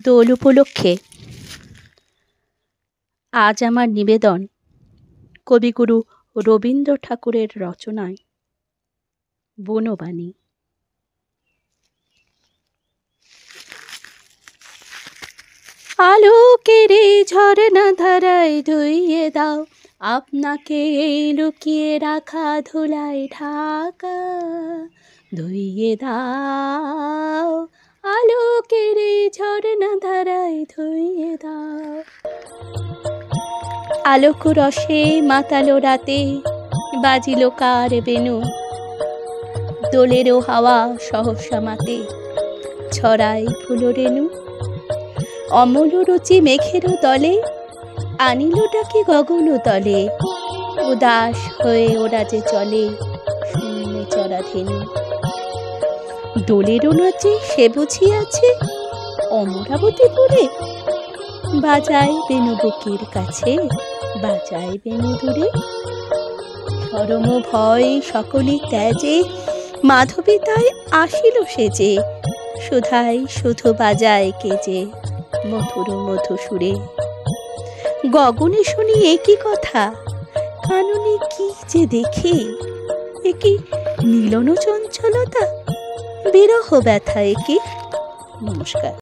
দোল উপলক্ষে আজ আমার নিবেদন কবিগুরু রবীন্দ্র ঠাকুরের রচনায় বনবাণী। আলোকের ঝরনা ধারায় ধুইয়ে দাও আপনাকে লুকিয়ে রাখা ধুলায় ঢাকা, ধুইয়ে দাও আলোকের ঝরনা ধারায় ধুইয়ে দাও। আলোক রসে মাতালো রাতে বাজিল কার বেনু, দোলেরও হাওয়া সহসা মাতে ছড়াই ফুলো রেণু। অমল রুচি মেঘেরও দলে আনিল ডাকি গগন তলে, উদাস হয়ে ওরা যে চলে শূন্যে চরা ধেনু। দোলেরও নাচে সে বুঝিয়াছে অমরাবতীপুরে, বাজায় বেনু বুকের কাছে বাজায় বেনু দূরে। শরম ভয় সকলই ত্যাজে মাধবী তাই আসিল সেজে, সুধাই শুধু বাজায় কেজে মধুর মধু সুরে। গগনে শুনি একই কথা কাননে কি যে দেখি, একি মিলন চঞ্চলতা বিরহ ব্যথা একি। নমস্কার।